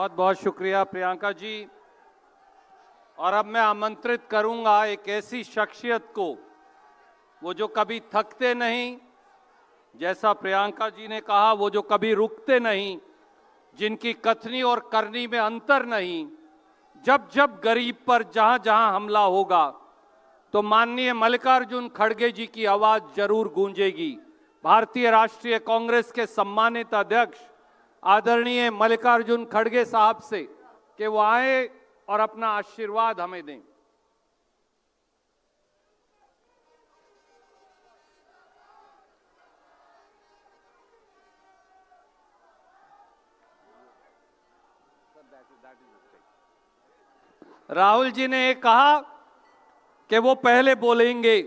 बहुत बहुत शुक्रिया प्रियंका जी। और अब मैं आमंत्रित करूंगा एक ऐसी शख्सियत को, वो जो कभी थकते नहीं, जैसा प्रियंका जी ने कहा, वो जो कभी रुकते नहीं, जिनकी कथनी और करनी में अंतर नहीं। जब जब गरीब पर जहां जहां हमला होगा तो माननीय मल्लिकार्जुन खड़गे जी की आवाज जरूर गूंजेगी। भारतीय राष्ट्रीय कांग्रेस के सम्मानित अध्यक्ष आदरणीय मल्लिकार्जुन खड़गे साहब से कि वो आए और अपना आशीर्वाद हमें दें। राहुल जी ने कहा कि वो पहले बोलेंगे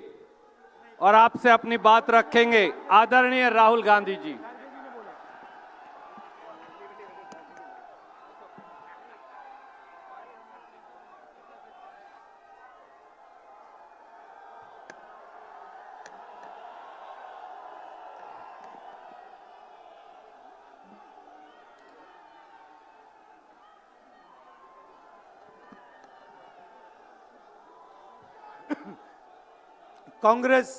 और आपसे अपनी बात रखेंगे। आदरणीय राहुल गांधी जी। कांग्रेस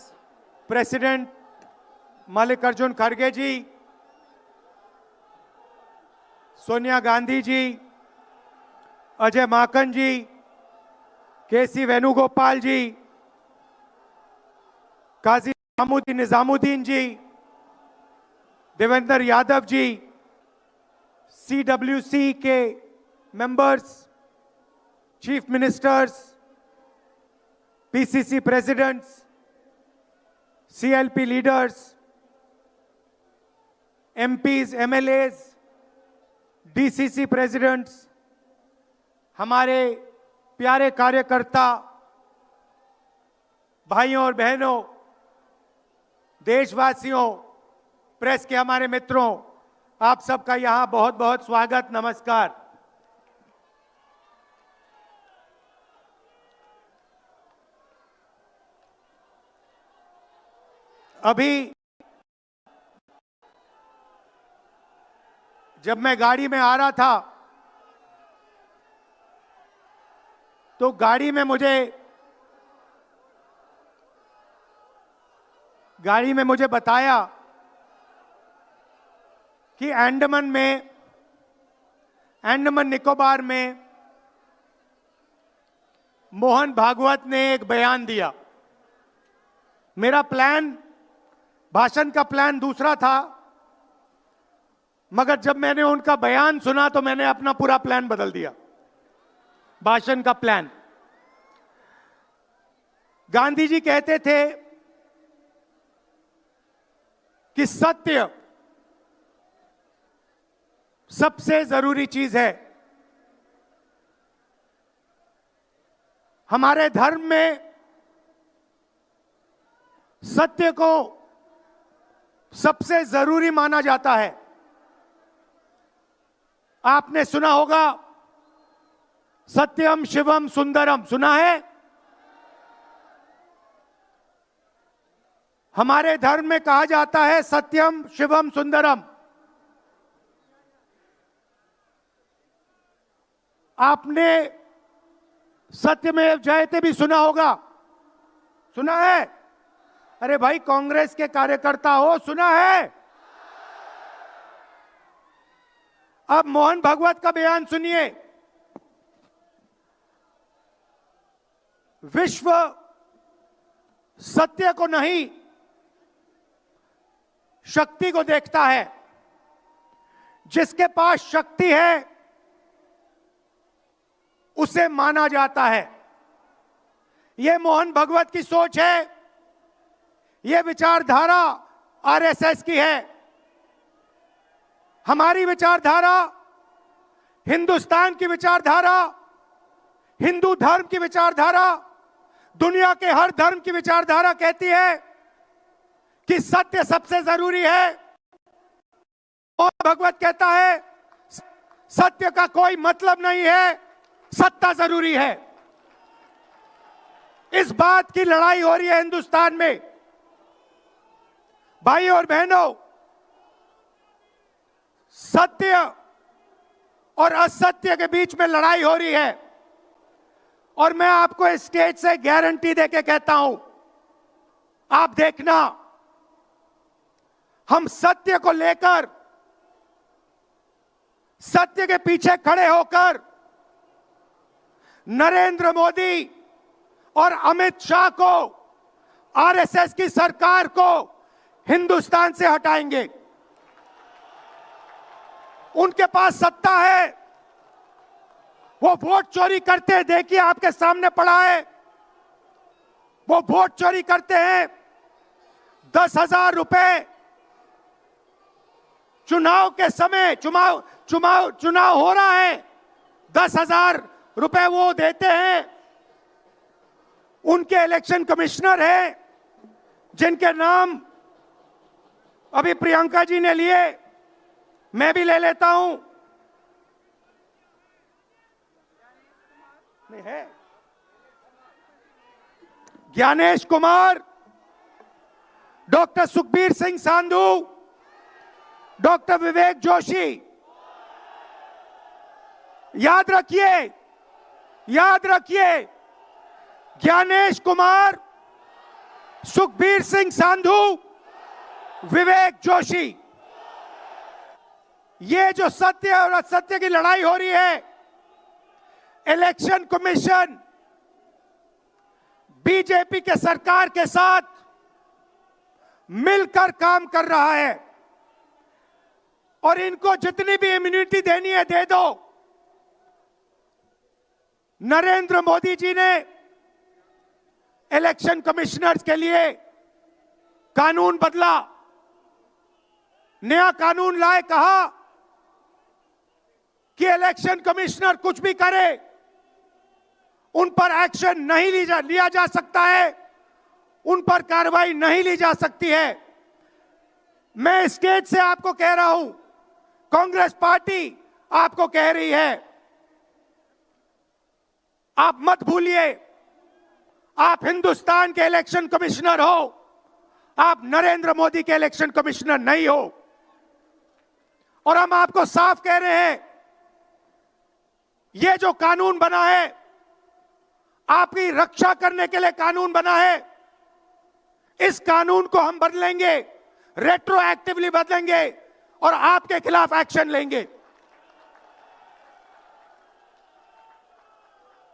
प्रेसिडेंट मल्लिकार्जुन खड़गे जी, सोनिया गांधी जी, अजय माकन जी, केसी वेणुगोपाल जी, काजी निजामुद्दीन जी, देवेंद्र यादव जी, सीडब्ल्यूसी के members, chief ministers, PCC presidents, CLP leaders, MPs, MLAs, DCC presidents, हमारे प्यारे कार्यकर्ता भाइयों और बहनों, देशवासियों, प्रेस के हमारे मित्रों, आप सबका यहां बहुत बहुत स्वागत, नमस्कार। अभी जब मैं गाड़ी में आ रहा था तो गाड़ी में मुझे बताया कि अंडमान निकोबार में मोहन भागवत ने एक बयान दिया। मेरा भाषण का प्लान दूसरा था, मगर जब मैंने उनका बयान सुना तो मैंने अपना पूरा प्लान बदल दिया, भाषण का प्लान। गांधी जी कहते थे कि सत्य सबसे जरूरी चीज है। हमारे धर्म में सत्य को सबसे जरूरी माना जाता है। आपने सुना होगा सत्यम शिवम सुंदरम, सुना है? हमारे धर्म में कहा जाता है सत्यम शिवम सुंदरम। आपने सत्यमेव जयते भी सुना होगा, सुना है? अरे भाई, कांग्रेस के कार्यकर्ता हो, सुना है? अब मोहन भागवत का बयान सुनिए। विश्व सत्य को नहीं, शक्ति को देखता है। जिसके पास शक्ति है उसे माना जाता है। यह मोहन भागवत की सोच है, यह विचारधारा आरएसएस की है। हमारी विचारधारा, हिंदुस्तान की विचारधारा, हिंदू धर्म की विचारधारा, दुनिया के हर धर्म की विचारधारा कहती है कि सत्य सबसे जरूरी है। मोहन भागवत कहता है सत्य का कोई मतलब नहीं है, सत्ता जरूरी है। इस बात की लड़ाई हो रही है हिंदुस्तान में। भाइयों और बहनों, सत्य और असत्य के बीच में लड़ाई हो रही है। और मैं आपको इस स्टेज से गारंटी देके कहता हूं, आप देखना, हम सत्य को लेकर, सत्य के पीछे खड़े होकर नरेंद्र मोदी और अमित शाह को, आरएसएस की सरकार को हिंदुस्तान से हटाएंगे। उनके पास सत्ता है, वो वोट चोरी करते हैं, देखिए आपके सामने पड़ा है, वो वोट चोरी करते हैं। 10,000 रुपए चुनाव के समय, चुनाव हो रहा है, 10,000 रुपए वो देते हैं। उनके इलेक्शन कमिश्नर हैं, जिनके नाम अभी प्रियंका जी ने लिए, मैं भी ले लेता हूं। नहीं है, ज्ञानेश कुमार, डॉक्टर सुखबीर सिंह सांधू, डॉक्टर विवेक जोशी। याद रखिए, याद रखिए, ज्ञानेश कुमार, सुखबीर सिंह सांधू, विवेक जोशी। ये जो सत्य और असत्य की लड़ाई हो रही है, इलेक्शन कमीशन बीजेपी के सरकार के साथ मिलकर काम कर रहा है, और इनको जितनी भी इम्यूनिटी देनी है दे दो। नरेंद्र मोदी जी ने इलेक्शन कमिश्नर्स के लिए कानून बदला, नया कानून लाए, कहा कि इलेक्शन कमिश्नर कुछ भी करे, उन पर एक्शन नहीं लिया जा सकता है, उन पर कार्रवाई नहीं ली जा सकती है। मैं स्टेज से आपको कह रहा हूं, कांग्रेस पार्टी आपको कह रही है, आप मत भूलिए, आप हिंदुस्तान के इलेक्शन कमिश्नर हो, आप नरेंद्र मोदी के इलेक्शन कमिश्नर नहीं हो। और हम आपको साफ कह रहे हैं, ये जो कानून बना है, आपकी रक्षा करने के लिए कानून बना है। इस कानून को हम बदलेंगे, रेट्रोएक्टिवली बदलेंगे और आपके खिलाफ एक्शन लेंगे,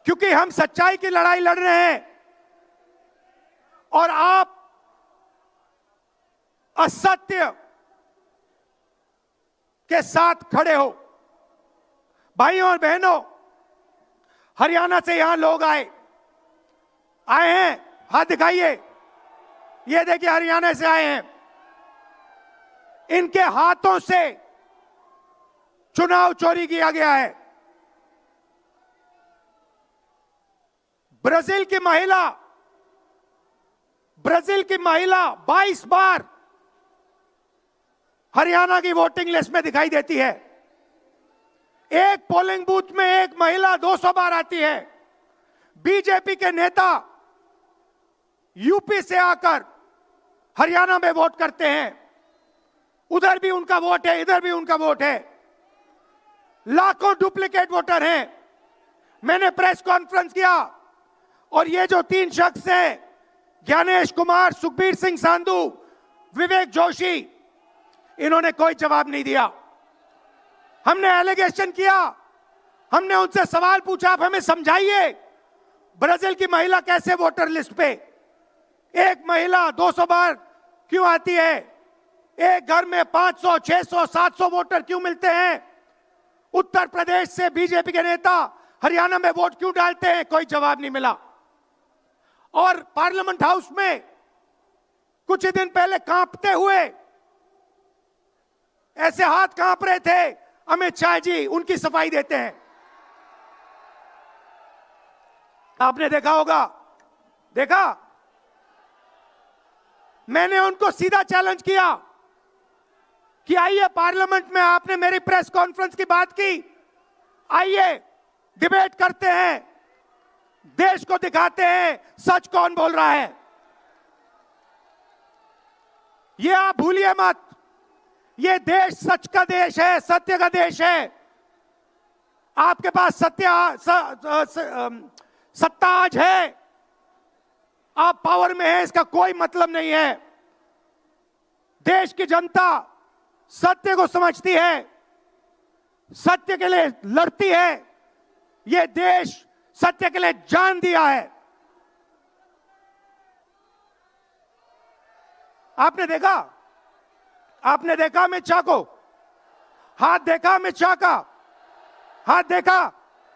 क्योंकि हम सच्चाई की लड़ाई लड़ रहे हैं और आप असत्य के साथ खड़े हो। भाइयों और बहनों, हरियाणा से यहां लोग आए हैं, हाथ दिखाइए। ये देखिए, हरियाणा से आए हैं। इनके हाथों से चुनाव चोरी किया गया है। ब्राजील की महिला 22 बार हरियाणा की वोटिंग लिस्ट में दिखाई देती है। एक पोलिंग बूथ में एक महिला 200 बार आती है। बीजेपी के नेता यूपी से आकर हरियाणा में वोट करते हैं, उधर भी उनका वोट है, इधर भी उनका वोट है। लाखों डुप्लीकेट वोटर हैं। मैंने प्रेस कॉन्फ्रेंस किया और ये जो 3 शख्स हैं, ज्ञानेश कुमार, सुखबीर सिंह सांधू, विवेक जोशी, इन्होंने कोई जवाब नहीं दिया। हमने एलिगेशन किया, हमने उनसे सवाल पूछा, आप हमें समझाइए, ब्राजील की महिला कैसे वोटर लिस्ट पे, एक महिला 200 बार क्यों आती है, एक घर में 500, 600, 700 वोटर क्यों मिलते हैं, उत्तर प्रदेश से बीजेपी के नेता हरियाणा में वोट क्यों डालते हैं, कोई जवाब नहीं मिला। और पार्लियामेंट हाउस में कुछ ही दिन पहले कांपते हुए, ऐसे हाथ कांप रहे थे, अमित शाह जी उनकी सफाई देते हैं। आपने देखा होगा, देखा, मैंने उनको सीधा चैलेंज किया कि आइए पार्लियामेंट में, आपने मेरी प्रेस कॉन्फ्रेंस की बात की, आइए डिबेट करते हैं, देश को दिखाते हैं सच कौन बोल रहा है। ये आप भूलिए मत, ये देश सच का देश है, सत्य का देश है। आपके पास सत्ता आज है, आप पावर में हैं, इसका कोई मतलब नहीं है। देश की जनता सत्य को समझती है, सत्य के लिए लड़ती है। यह देश सत्य के लिए जान दिया है। आपने देखा अमित शाह को, हाथ देखा अमित शाह का, हाथ देखा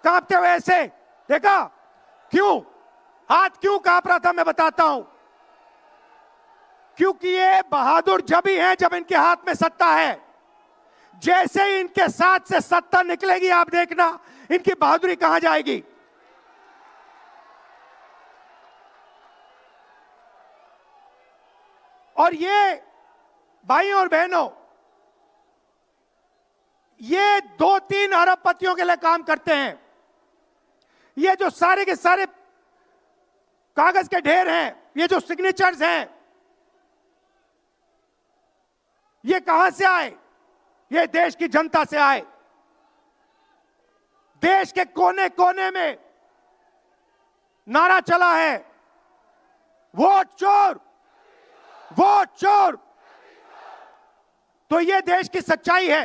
कांपते हुए ऐसे देखा। क्यों हाथ क्यों कांप रहा था, मैं बताता हूं। क्योंकि ये बहादुर जब ही हैं जब इनके हाथ में सत्ता है। जैसे ही इनके साथ से सत्ता निकलेगी, आप देखना इनकी बहादुरी कहां जाएगी। और ये भाइयों और बहनों, ये 2-3 अरबपतियों के लिए काम करते हैं। ये जो सारे के सारे कागज के ढेर हैं, ये जो सिग्नेचर्स हैं, ये कहां से आए? ये देश की जनता से आए। देश के कोने कोने में नारा चला है, वोट चोर, वोट चोर। तो ये देश की सच्चाई है।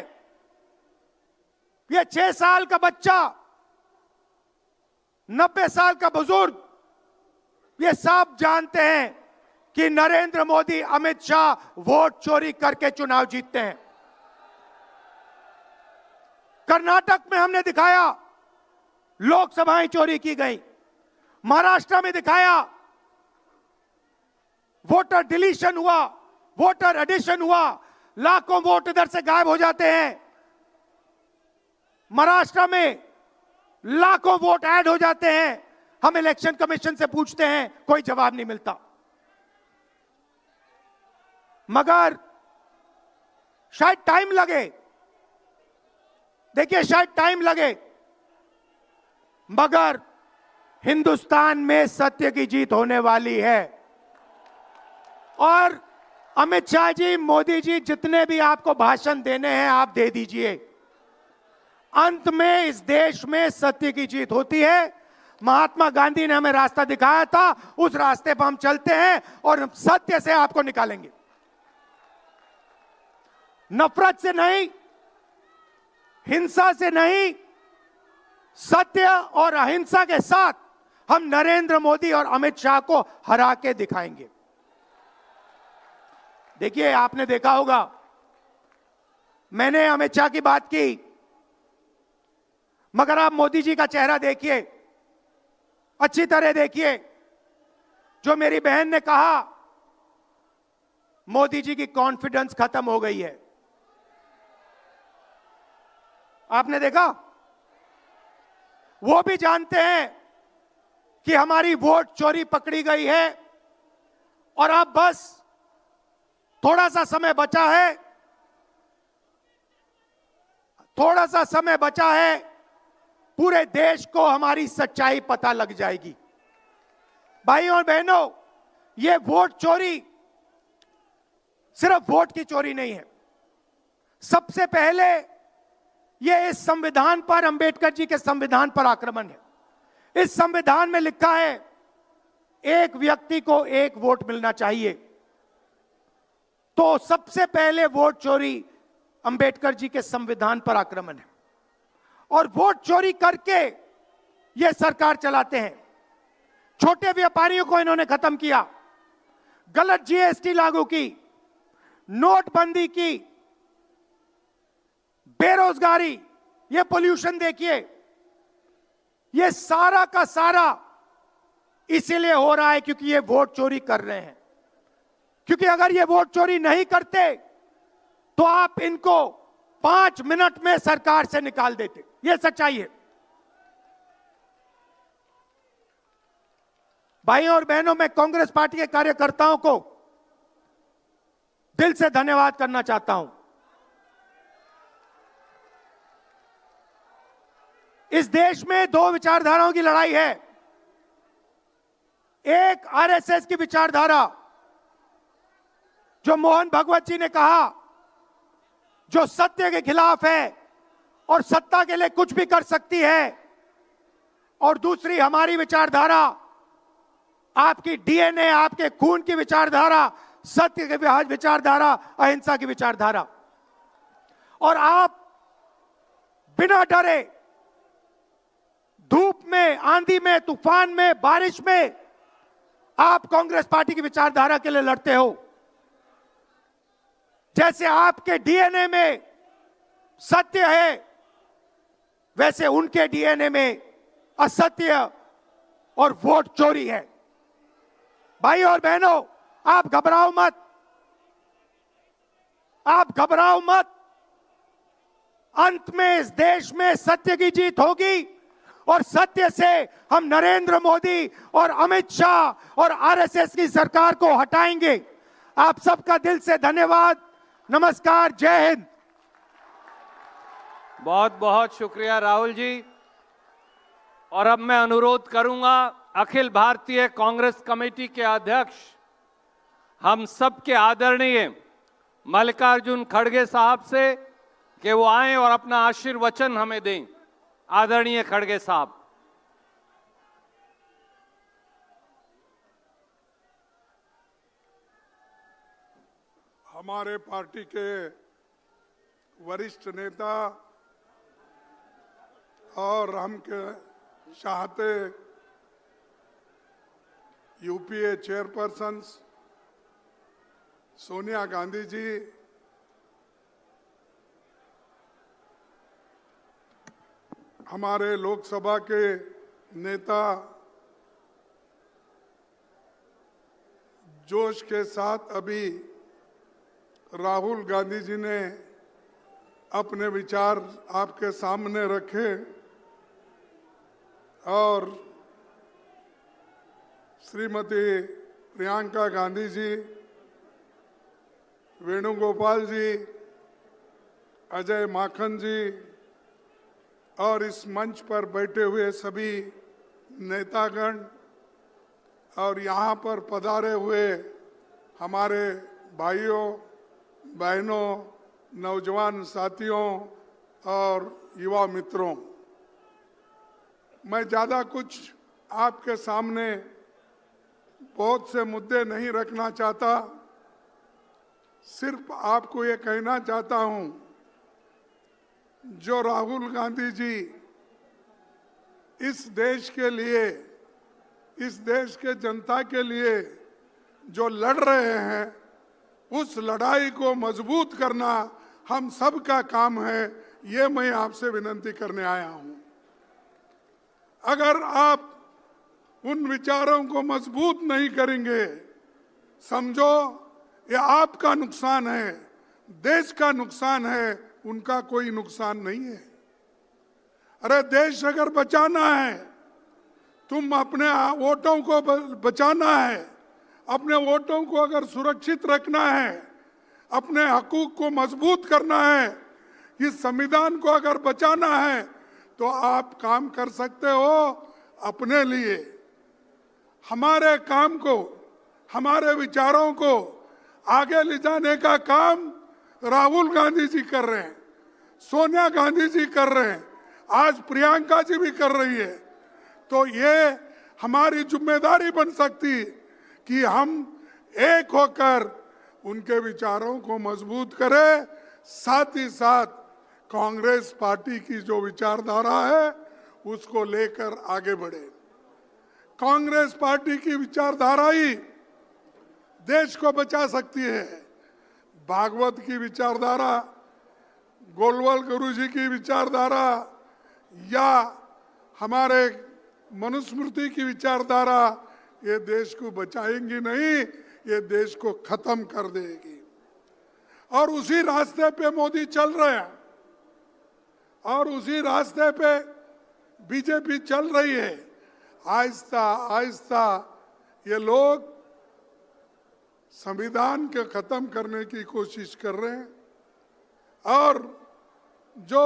ये 6 साल का बच्चा, 90 साल का बुजुर्ग, ये सब जानते हैं कि नरेंद्र मोदी, अमित शाह वोट चोरी करके चुनाव जीतते हैं। कर्नाटक में हमने दिखाया लोकसभाएं चोरी की गई, महाराष्ट्र में दिखाया वोटर डिलीशन हुआ, वोटर एडिशन हुआ, लाखों वोट इधर से गायब हो जाते हैं। महाराष्ट्र में लाखों वोट ऐड हो जाते हैं। हम इलेक्शन कमीशन से पूछते हैं, कोई जवाब नहीं मिलता। मगर शायद टाइम लगे, देखिए शायद टाइम लगे, मगर हिंदुस्तान में सत्य की जीत होने वाली है। और अमित शाह जी, मोदी जी, जितने भी आपको भाषण देने हैं आप दे दीजिए। अंत में इस देश में सत्य की जीत होती है। महात्मा गांधी ने हमें रास्ता दिखाया था, उस रास्ते पर हम चलते हैं और सत्य से आपको निकालेंगे। नफरत से नहीं, हिंसा से नहीं, सत्य और अहिंसा के साथ हम नरेंद्र मोदी और अमित शाह को हरा के दिखाएंगे। देखिए, आपने देखा होगा, मैंने अमित शाह की बात की, मगर आप मोदी जी का चेहरा देखिए, अच्छी तरह देखिए। जो मेरी बहन ने कहा, मोदी जी की कॉन्फिडेंस खत्म हो गई है। आपने देखा, वो भी जानते हैं कि हमारी वोट चोरी पकड़ी गई है और अब बस थोड़ा सा समय बचा है, थोड़ा सा समय बचा है, पूरे देश को हमारी सच्चाई पता लग जाएगी। भाइयों और बहनों, ये वोट चोरी सिर्फ वोट की चोरी नहीं है। सबसे पहले ये इस संविधान पर, अंबेडकर जी के संविधान पर आक्रमण है। इस संविधान में लिखा है एक व्यक्ति को एक वोट मिलना चाहिए। तो सबसे पहले वोट चोरी अंबेडकर जी के संविधान पर आक्रमण है। और वोट चोरी करके ये सरकार चलाते हैं। छोटे व्यापारियों को इन्होंने खत्म किया, गलत जीएसटी लागू की, नोटबंदी की, बेरोजगारी, ये पोल्यूशन देखिए, ये सारा का सारा इसीलिए हो रहा है क्योंकि ये वोट चोरी कर रहे हैं। क्योंकि अगर ये वोट चोरी नहीं करते तो आप इनको 5 मिनट में सरकार से निकाल देते। ये सच्चाई है। भाइयों और बहनों, मैं कांग्रेस पार्टी के कार्यकर्ताओं को दिल से धन्यवाद करना चाहता हूं। इस देश में 2 विचारधाराओं की लड़ाई है। एक आरएसएस की विचारधारा, जो मोहन भगवत जी ने कहा, जो सत्य के खिलाफ है, और सत्ता के लिए कुछ भी कर सकती है, और दूसरी हमारी विचारधारा, आपकी डीएनए, आपके खून की विचारधारा, सत्य की विचारधारा, अहिंसा की विचारधारा। और आप बिना डरे धूप में, आंधी में, तूफान में, बारिश में आप कांग्रेस पार्टी की विचारधारा के लिए लड़ते हो। जैसे आपके डीएनए में सत्य है, वैसे उनके डीएनए में असत्य और वोट चोरी है। भाई और बहनों, आप घबराओ मत, आप घबराओ मत। अंत में इस देश में सत्य की जीत होगी, और सत्य से हम नरेंद्र मोदी और अमित शाह और आरएसएस की सरकार को हटाएंगे। आप सबका दिल से धन्यवाद। नमस्कार, जय हिंद। बहुत बहुत शुक्रिया राहुल जी। और अब मैं अनुरोध करूंगा अखिल भारतीय कांग्रेस कमेटी के अध्यक्ष, हम सबके आदरणीय मल्लिकार्जुन खड़गे साहब से कि वो आए और अपना आशीर्वचन हमें दें। आदरणीय खड़गे साहब। हमारे पार्टी के वरिष्ठ नेता और हम के चाहते यूपीए चेयरपर्सन सोनिया गांधी जी, हमारे लोकसभा के नेता जोश के साथ अभी राहुल गांधी जी ने अपने विचार आपके सामने रखे, और श्रीमती प्रियंका गांधी जी, वेणुगोपाल जी, अजय माखन जी और इस मंच पर बैठे हुए सभी नेतागण और यहाँ पर पधारे हुए हमारे भाइयों बहनों, नौजवान साथियों और युवा मित्रों, मैं ज़्यादा कुछ आपके सामने बहुत से मुद्दे नहीं रखना चाहता। सिर्फ आपको ये कहना चाहता हूँ, जो राहुल गांधी जी इस देश के लिए, इस देश के जनता के लिए जो लड़ रहे हैं, उस लड़ाई को मजबूत करना हम सब का काम है। ये मैं आपसे विनती करने आया हूं। अगर आप उन विचारों को मजबूत नहीं करेंगे, समझो ये आपका नुकसान है, देश का नुकसान है, उनका कोई नुकसान नहीं है। अरे देश अगर बचाना है, तुम अपने वोटों को बचाना है, अपने वोटों को अगर सुरक्षित रखना है, अपने हकूक को मजबूत करना है, इस संविधान को अगर बचाना है, तो आप काम कर सकते हो अपने लिए। हमारे काम को, हमारे विचारों को आगे ले जाने का काम राहुल गांधी जी कर रहे हैं, सोनिया गांधी जी कर रहे हैं, आज प्रियंका जी भी कर रही है। तो ये हमारी जिम्मेदारी बन सकती कि हम एक होकर उनके विचारों को मजबूत करें, साथ ही साथ कांग्रेस पार्टी की जो विचारधारा है उसको लेकर आगे बढ़े। कांग्रेस पार्टी की विचारधारा ही देश को बचा सकती है। भागवत की विचारधारा, गोलवाल गुरु जी की विचारधारा या हमारे मनुस्मृति की विचारधारा ये देश को बचाएंगी नहीं, ये देश को खत्म कर देगी। और उसी रास्ते पे मोदी चल रहे हैं, और उसी रास्ते पे बीजेपी चल रही है। आहिस्ता आहिस्ता ये लोग संविधान के खत्म करने की कोशिश कर रहे हैं। और जो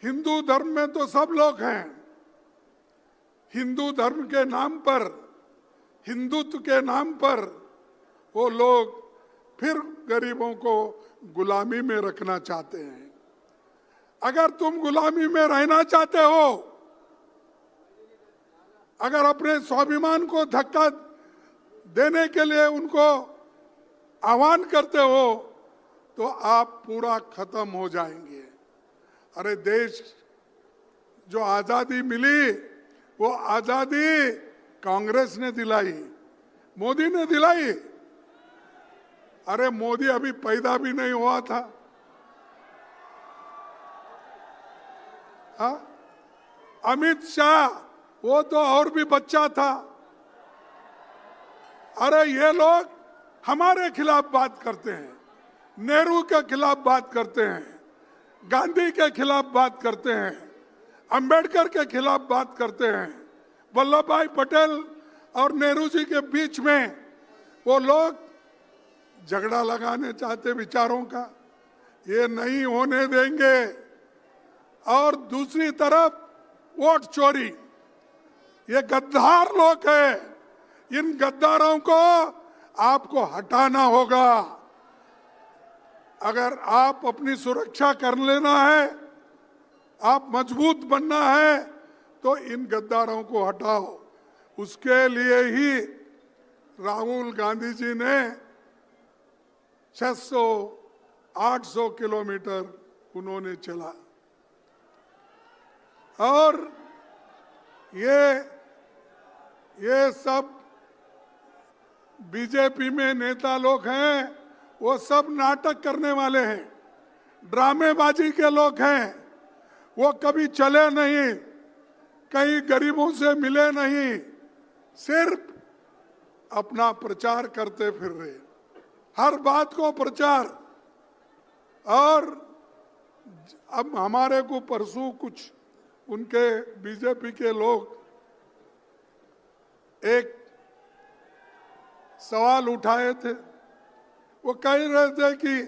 हिंदू धर्म में तो सब लोग हैं, हिंदू धर्म के नाम पर, हिंदुत्व के नाम पर वो लोग फिर गरीबों को गुलामी में रखना चाहते हैं। अगर तुम गुलामी में रहना चाहते हो, अगर अपने स्वाभिमान को धक्का देने के लिए उनको आह्वान करते हो, तो आप पूरा खत्म हो जाएंगे। अरे देश जो आजादी मिली, वो आजादी कांग्रेस ने दिलाई, मोदी ने दिलाई। अरे मोदी अभी पैदा भी नहीं हुआ था। हाँ? अमित शाह वो तो और भी बच्चा था। अरे ये लोग हमारे खिलाफ बात करते हैं, नेहरू के खिलाफ बात करते हैं, गांधी के खिलाफ बात करते हैं, अंबेडकर के खिलाफ बात करते हैं। वल्लभ भाई पटेल और नेहरू जी के बीच में वो लोग झगड़ा लगाने चाहते विचारों का, ये नहीं होने देंगे। और दूसरी तरफ वोट चोरी, ये गद्दार लोग हैं, इन गद्दारों को आपको हटाना होगा। अगर आप अपनी सुरक्षा कर लेना है, आप मजबूत बनना है, तो इन गद्दारों को हटाओ। उसके लिए ही राहुल गांधी जी ने 600-800 किलोमीटर उन्होंने चला। और ये सब बीजेपी में नेता लोग हैं, वो सब नाटक करने वाले हैं, ड्रामेबाजी के लोग हैं। वो कभी चले नहीं, कहीं गरीबों से मिले नहीं, सिर्फ अपना प्रचार करते फिर रहे, हर बात को प्रचार। और अब हमारे को परसों कुछ उनके बीजेपी के लोग एक सवाल उठाए थे। वो कह रहे थे कि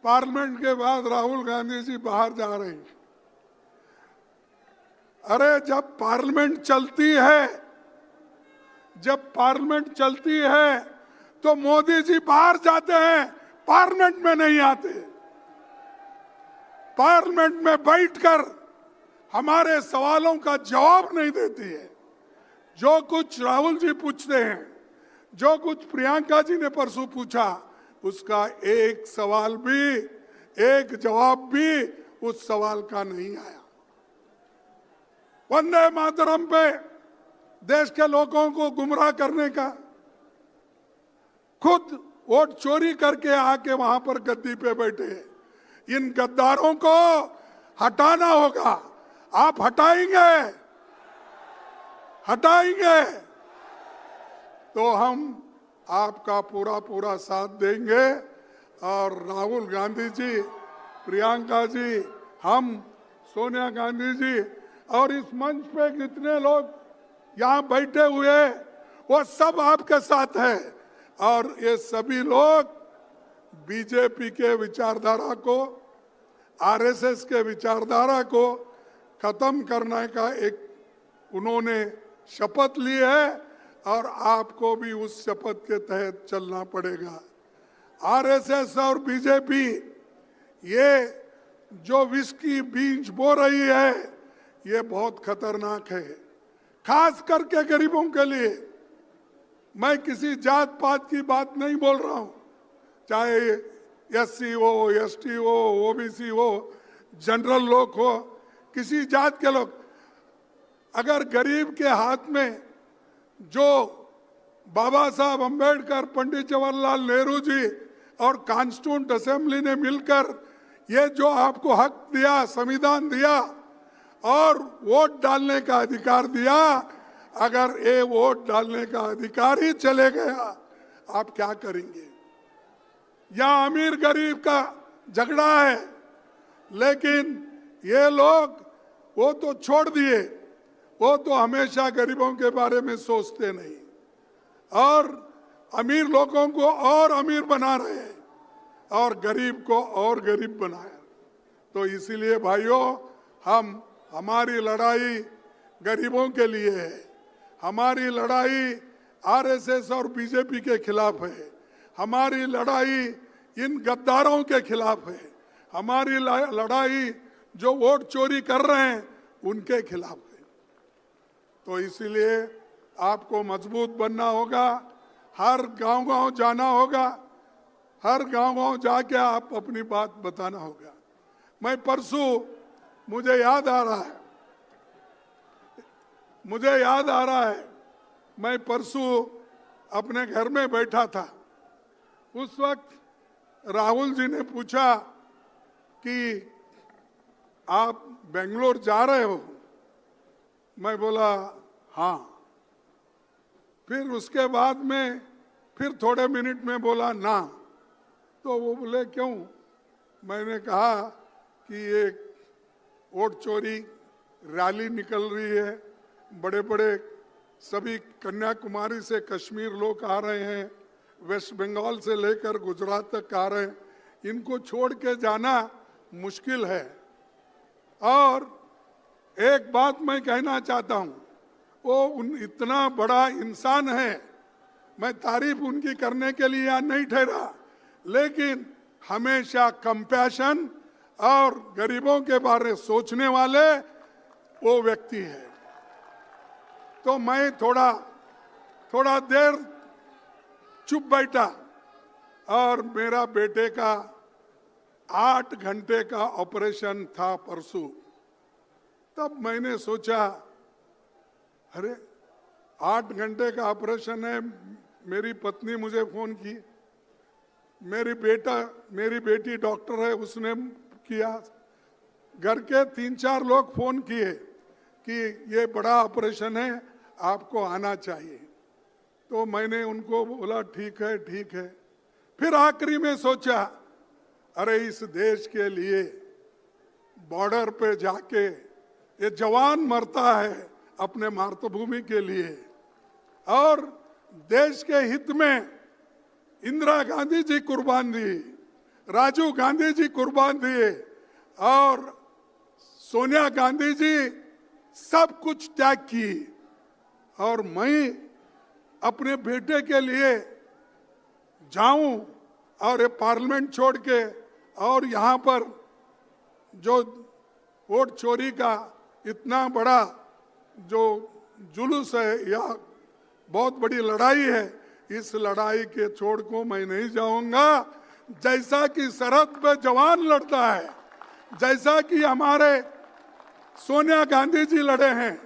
पार्लियामेंट के बाद राहुल गांधी जी बाहर जा रहे हैं। अरे जब पार्लियामेंट चलती है, तो मोदी जी बाहर जाते हैं, पार्लियामेंट में नहीं आते। पार्लियामेंट में बैठकर हमारे सवालों का जवाब नहीं देती है। जो कुछ राहुल जी पूछते हैं, जो कुछ प्रियंका जी ने परसों पूछा, उसका एक सवाल भी, एक जवाब भी उस सवाल का नहीं आया। वंदे मातरम पे देश के लोगों को गुमराह करने का, खुद वोट चोरी करके आके वहां पर गद्दी पे बैठे। इन गद्दारों को हटाना होगा। आप हटाएंगे तो हम आपका पूरा साथ देंगे। और राहुल गांधी जी, प्रियंका जी, हम सोनिया गांधी जी और इस मंच पे जितने लोग यहाँ बैठे हुए, वो सब आपके साथ है। और ये सभी लोग बीजेपी के विचारधारा को, आरएसएस के विचारधारा को खत्म करने का एक उन्होंने शपथ ली है, और आपको भी उस शपथ के तहत चलना पड़ेगा। आरएसएस और बीजेपी ये जो विष की बीज बो रही है, ये बहुत खतरनाक है, खास करके गरीबों के लिए। मैं किसी जात पात की बात नहीं बोल रहा हूं, चाहे एससी हो, एसटी हो, ओबीसी हो, जनरल लोग हो, किसी जात के लोग। अगर गरीब के हाथ में जो बाबा साहब अंबेडकर, पंडित जवाहरलाल नेहरू जी और कॉन्स्टिट्यूंट असेंबली ने मिलकर ये जो आपको हक दिया, संविधान दिया और वोट डालने का अधिकार दिया, अगर ये वोट डालने का अधिकार ही चले गया, आप क्या करेंगे? यहाँ अमीर गरीब का झगड़ा है, लेकिन ये लोग वो तो छोड़ दिए, वो तो हमेशा गरीबों के बारे में सोचते नहीं, और अमीर लोगों को और अमीर बना रहे हैं और गरीब को और गरीब बनाया। तो इसीलिए भाइयों, हमारी लड़ाई गरीबों के लिए है, हमारी लड़ाई आरएसएस और बीजेपी के खिलाफ है, हमारी लड़ाई इन गद्दारों के खिलाफ है, हमारी लड़ाई जो वोट चोरी कर रहे हैं उनके खिलाफ है। तो इसीलिए आपको मजबूत बनना होगा, हर गांव-गांव जाना होगा, हर गांव-गांव जाके आप अपनी बात बताना होगा। मैं परसों मुझे याद आ रहा है मैं परसों अपने घर में बैठा था। उस वक्त राहुल जी ने पूछा कि आप बेंगलोर जा रहे हो? मैं बोला हाँ। फिर उसके बाद में फिर थोड़े मिनट में बोला ना। तो वो बोले क्यों? मैंने कहा कि ये वोट चोरी रैली निकल रही है, बड़े बड़े सभी कन्याकुमारी से कश्मीर लोग आ रहे हैं, वेस्ट बंगाल से लेकर गुजरात तक आ रहे हैं, इनको छोड़ के जाना मुश्किल है। और एक बात मैं कहना चाहता हूँ, वो इतना बड़ा इंसान है, मैं तारीफ उनकी करने के लिए यहाँ नहीं ठहरा, लेकिन हमेशा कंपैशन और गरीबों के बारे में सोचने वाले वो व्यक्ति है। तो मैं थोड़ा देर चुप बैठा और मेरा बेटे का 8 घंटे का ऑपरेशन था परसों। तब मैंने सोचा अरे 8 घंटे का ऑपरेशन है। मेरी पत्नी मुझे फोन की, मेरी बेटी डॉक्टर है, उसने किया, घर के 3-4 लोग फोन किए कि ये बड़ा ऑपरेशन है, आपको आना चाहिए। तो मैंने उनको बोला ठीक है। फिर आखिरी में सोचा अरे इस देश के लिए बॉर्डर पे जाके ये जवान मरता है अपने मातृभूमि के लिए, और देश के हित में इंदिरा गांधी जी कुर्बान दी, राजीव गांधी जी कुर्बान दिए, और सोनिया गांधी जी सब कुछ त्याग की, और मैं अपने बेटे के लिए जाऊं और ये पार्लियामेंट छोड़ के और यहाँ पर जो वोट चोरी का इतना बड़ा जो जुलूस है या बहुत बड़ी लड़ाई है, इस लड़ाई के छोड़ को मैं नहीं जाऊंगा। जैसा कि सरहद पे जवान लड़ता है, जैसा कि हमारे सोनिया गांधी जी लड़े हैं,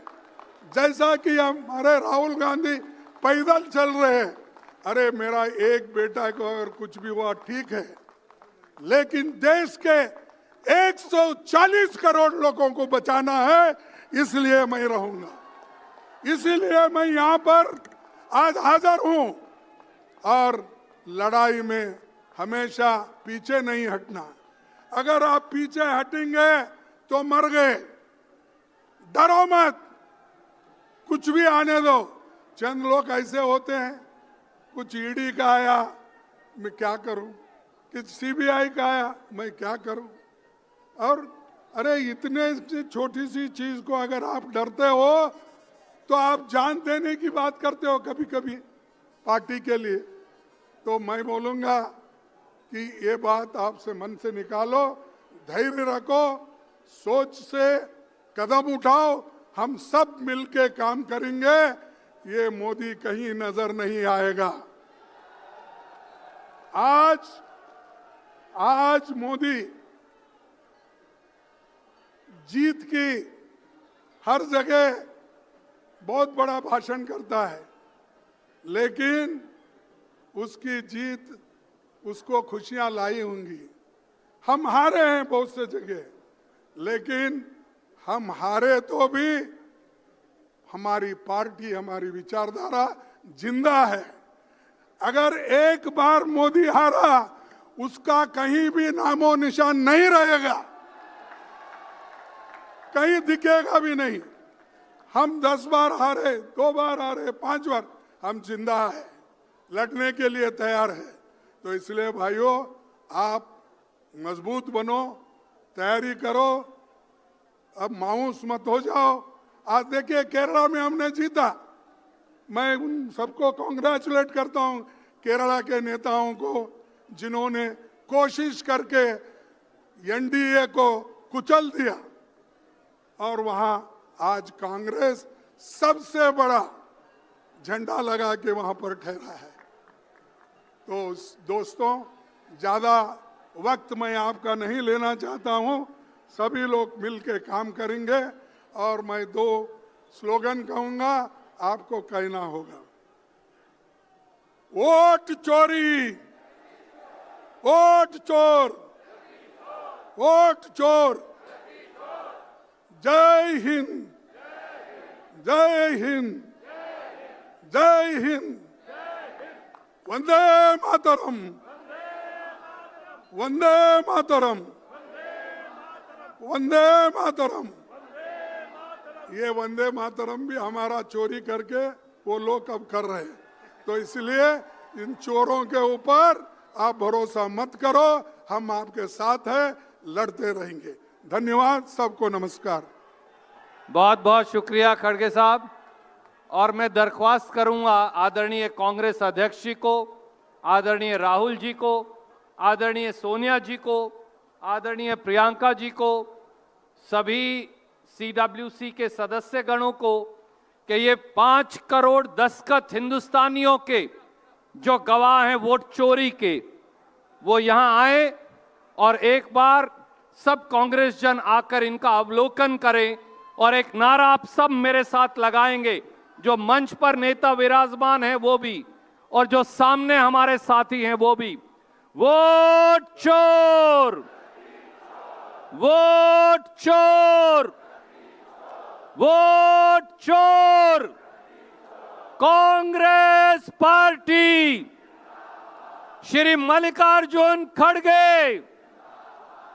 जैसा कि हमारे राहुल गांधी पैदल चल रहे हैं। अरे मेरा एक बेटा को अगर कुछ भी हुआ ठीक है, लेकिन देश के 140 करोड़ लोगों को बचाना है, इसलिए मैं रहूंगा, इसीलिए मैं यहाँ पर आज हाजिर हूँ। और लड़ाई में हमेशा पीछे नहीं हटना। अगर आप पीछे हटेंगे तो मर गए। डरो मत, कुछ भी आने दो। चंद लोग ऐसे होते हैं, कुछ ईडी का आया मैं क्या करूं, कुछ सीबीआई का आया मैं क्या करूं। और अरे इतने छोटी सी चीज को अगर आप डरते हो तो आप जान देने की बात करते हो कभी कभी पार्टी के लिए। तो मैं बोलूंगा कि ये बात आपसे मन से निकालो, धैर्य रखो, सोच से कदम उठाओ, हम सब मिलके काम करेंगे, ये मोदी कहीं नजर नहीं आएगा। आज मोदी जीत की हर जगह बहुत बड़ा भाषण करता है, लेकिन उसकी जीत उसको खुशियां लाई होंगी। हम हारे हैं बहुत से जगह, लेकिन हम हारे तो भी हमारी पार्टी, हमारी विचारधारा जिंदा है। अगर एक बार मोदी हारा, उसका कहीं भी नामो निशान नहीं रहेगा, कहीं दिखेगा भी नहीं। हम 10 बार हारे, 2 बार हारे, 5 बार, हम जिंदा है, लड़ने के लिए तैयार है। तो इसलिए भाइयों, आप मजबूत बनो, तैयारी करो, अब मायूस मत हो जाओ। आज देखिए केरला में हमने जीता, मैं उन सबको कॉन्ग्रेचुलेट करता हूं, केरला के नेताओं को, जिन्होंने कोशिश करके एनडीए को कुचल दिया और वहां आज कांग्रेस सबसे बड़ा झंडा लगा के वहां पर ठहरा है। तो दोस्तों, ज्यादा वक्त मैं आपका नहीं लेना चाहता हूं। सभी लोग मिलकर काम करेंगे और मैं 2 स्लोगन कहूंगा, आपको कहना होगा। वोट चोरी, वोट चोर, वोट चोर। जय हिंद, जय हिंद, जय हिंद। वंदे मातरम, वंदे मातरम, वंदे मातरम। ये वंदे मातरम भी हमारा चोरी करके वो लोग अब कर रहे हैं। तो इसलिए इन चोरों के ऊपर आप भरोसा मत करो, हम आपके साथ हैं, लड़ते रहेंगे। धन्यवाद, सबको नमस्कार। बहुत बहुत शुक्रिया खड़गे साहब। और मैं दरख्वास्त करूंगा आदरणीय कांग्रेस अध्यक्ष जी को, आदरणीय राहुल जी को, आदरणीय सोनिया जी को, आदरणीय प्रियंका जी को, सभी सीडब्ल्यूसी के सदस्यगणों को कि ये 5 करोड़ दस्तखत हिंदुस्तानियों के जो गवाह हैं वोट चोरी के, वो यहां आए और एक बार सब कांग्रेस जन आकर इनका अवलोकन करें और एक नारा आप सब मेरे साथ लगाएंगे, जो मंच पर नेता विराजमान है वो भी और जो सामने हमारे साथी हैं वो भी। वोट चोर, वोट चोर, वोट चोर। कांग्रेस पार्टी, श्री मल्लिकार्जुन खड़गे,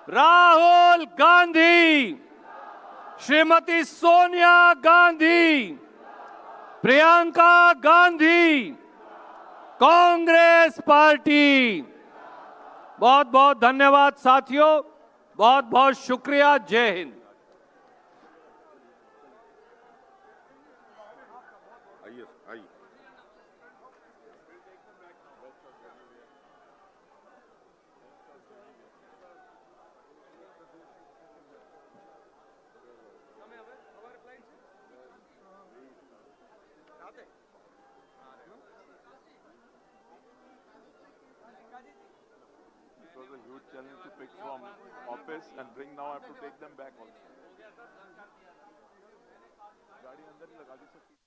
राहुल गांधी, श्रीमती सोनिया गांधी, प्रियंका गांधी, कांग्रेस पार्टी। बहुत बहुत धन्यवाद साथियों, बहुत बहुत शुक्रिया। जय Hind. It was a huge challenge to pick from office and bring. Now I have to take them back also. गाड़ी अंदर ही लगा दी सकती।